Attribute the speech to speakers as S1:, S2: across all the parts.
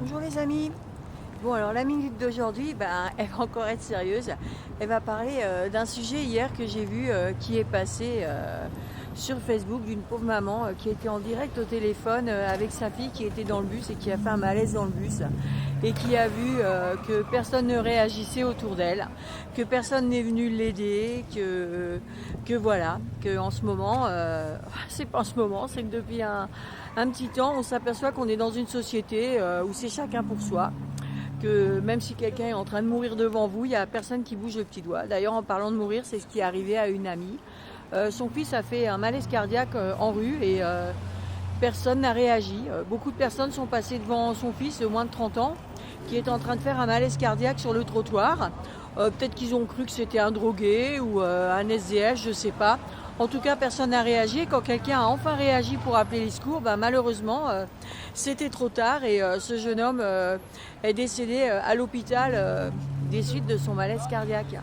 S1: Bonjour les amis. Bon alors la minute d'aujourd'hui, elle va encore être sérieuse. Elle va parler d'un sujet hier que j'ai vu qui est passé sur Facebook d'une pauvre maman qui était en direct au téléphone avec sa fille qui était dans le bus et qui a fait un malaise dans le bus et qui a vu que personne ne réagissait autour d'elle, que personne n'est venu l'aider, que voilà, que en ce moment, c'est pas en ce moment, c'est que depuis un petit temps, on s'aperçoit qu'on est dans une société où c'est chacun pour soi, que même si quelqu'un est en train de mourir devant vous, il n'y a personne qui bouge le petit doigt. D'ailleurs, en parlant de mourir, c'est ce qui est arrivé à une amie. Son fils a fait un malaise cardiaque en rue et personne n'a réagi. Beaucoup de personnes sont passées devant son fils de moins de 30 ans qui est en train de faire un malaise cardiaque sur le trottoir. Peut-être qu'ils ont cru que c'était un drogué ou un SDF, je ne sais pas. En tout cas, personne n'a réagi. Et quand quelqu'un a enfin réagi pour appeler les secours, malheureusement, c'était trop tard et ce jeune homme est décédé à l'hôpital des suites de son malaise cardiaque.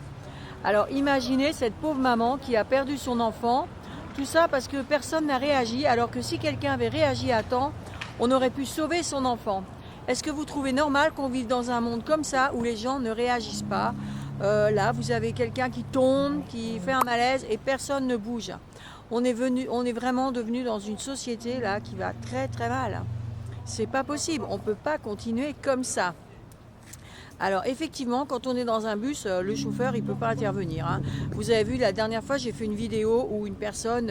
S1: Alors imaginez cette pauvre maman qui a perdu son enfant, tout ça parce que personne n'a réagi, alors que si quelqu'un avait réagi à temps, on aurait pu sauver son enfant. Est-ce que vous trouvez normal qu'on vive dans un monde comme ça où les gens ne réagissent pas ? Là, vous avez quelqu'un qui tombe, qui fait un malaise et personne ne bouge. On est vraiment devenu dans une société là qui va très très mal. C'est pas possible, on peut pas continuer comme ça. Alors effectivement, quand on est dans un bus, le chauffeur il peut pas intervenir. Hein. Vous avez vu la dernière fois, j'ai fait une vidéo où une personne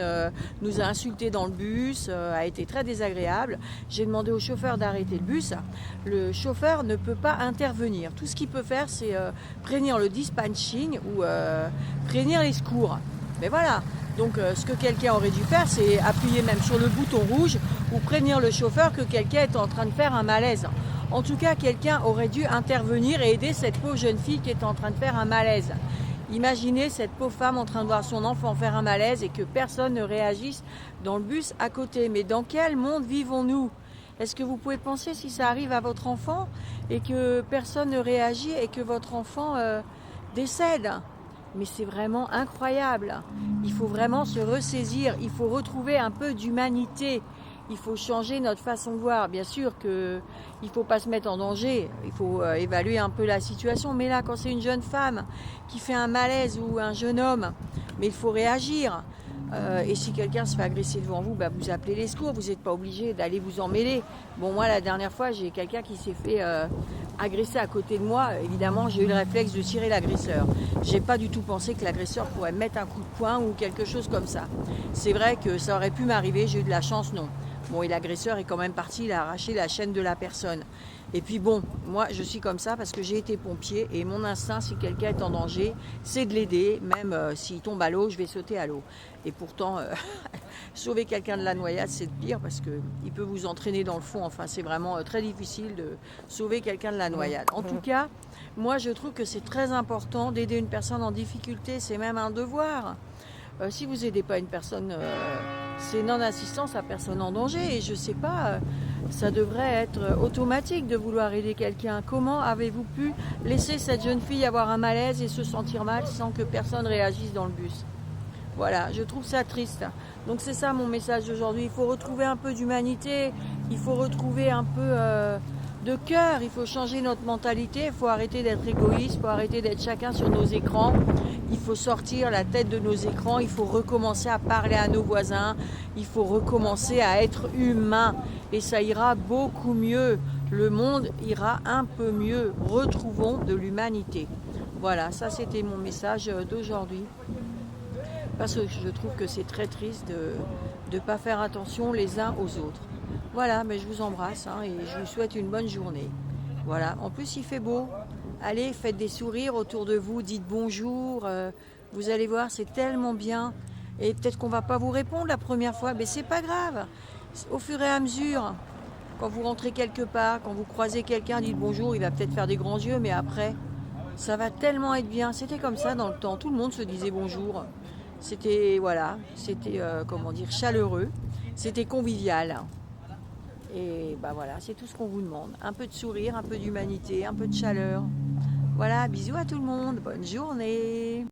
S1: nous a insultés dans le bus, a été très désagréable. J'ai demandé au chauffeur d'arrêter le bus. Le chauffeur ne peut pas intervenir. Tout ce qu'il peut faire, c'est prévenir le dispatching ou prévenir les secours. Mais voilà. Donc ce que quelqu'un aurait dû faire, c'est appuyer même sur le bouton rouge ou prévenir le chauffeur que quelqu'un est en train de faire un malaise. En tout cas, quelqu'un aurait dû intervenir et aider cette pauvre jeune fille qui est en train de faire un malaise. Imaginez cette pauvre femme en train de voir son enfant faire un malaise et que personne ne réagisse dans le bus à côté. Mais dans quel monde vivons-nous ? Est-ce que vous pouvez penser si ça arrive à votre enfant et que personne ne réagit et que votre enfant décède ? Mais c'est vraiment incroyable. Il faut vraiment se ressaisir, il faut retrouver un peu d'humanité. Il faut changer notre façon de voir. Bien sûr qu'il ne faut pas se mettre en danger, il faut évaluer un peu la situation. Mais là, quand c'est une jeune femme qui fait un malaise ou un jeune homme, mais il faut réagir. Et si quelqu'un se fait agresser devant vous, vous appelez les secours, vous n'êtes pas obligé d'aller vous en mêler. Bon, moi, la dernière fois, j'ai quelqu'un qui s'est fait agresser à côté de moi. Évidemment, j'ai eu le réflexe de tirer l'agresseur. J'ai pas du tout pensé que l'agresseur pourrait me mettre un coup de poing ou quelque chose comme ça. C'est vrai que ça aurait pu m'arriver, j'ai eu de la chance, non. Bon, et l'agresseur est quand même parti, il a arraché la chaîne de la personne. Et puis bon, moi je suis comme ça parce que j'ai été pompier et mon instinct, si quelqu'un est en danger, c'est de l'aider. Même s'il tombe à l'eau, je vais sauter à l'eau. Et pourtant, sauver quelqu'un de la noyade, c'est pire parce qu'il peut vous entraîner dans le fond. Enfin, c'est vraiment très difficile de sauver quelqu'un de la noyade. En tout cas, moi je trouve que c'est très important d'aider une personne en difficulté. C'est même un devoir. Si vous n'aidez pas une personne, c'est non-assistance à personne en danger. Et je ne sais pas, ça devrait être automatique de vouloir aider quelqu'un. Comment avez-vous pu laisser cette jeune fille avoir un malaise et se sentir mal sans que personne réagisse dans le bus ? Voilà, je trouve ça triste. Donc c'est ça mon message d'aujourd'hui. Il faut retrouver un peu d'humanité, il faut retrouver un peu de cœur, il faut changer notre mentalité, il faut arrêter d'être égoïste, il faut arrêter d'être chacun sur nos écrans. Il faut sortir la tête de nos écrans, il faut recommencer à parler à nos voisins, il faut recommencer à être humain et ça ira beaucoup mieux. Le monde ira un peu mieux. Retrouvons de l'humanité. Voilà, ça c'était mon message d'aujourd'hui. Parce que je trouve que c'est très triste de ne pas faire attention les uns aux autres. Voilà, mais je vous embrasse et je vous souhaite une bonne journée. Voilà, en plus il fait beau. Allez, faites des sourires autour de vous, dites bonjour. Vous allez voir, c'est tellement bien. Et peut-être qu'on ne va pas vous répondre la première fois, mais c'est pas grave. Au fur et à mesure, quand vous rentrez quelque part, quand vous croisez quelqu'un, dites bonjour, il va peut-être faire des grands yeux, mais après, ça va tellement être bien. C'était comme ça dans le temps, tout le monde se disait bonjour. C'était, voilà, c'était, chaleureux, c'était convivial. Et voilà, c'est tout ce qu'on vous demande. Un peu de sourire, un peu d'humanité, un peu de chaleur. Voilà, bisous à tout le monde, bonne journée.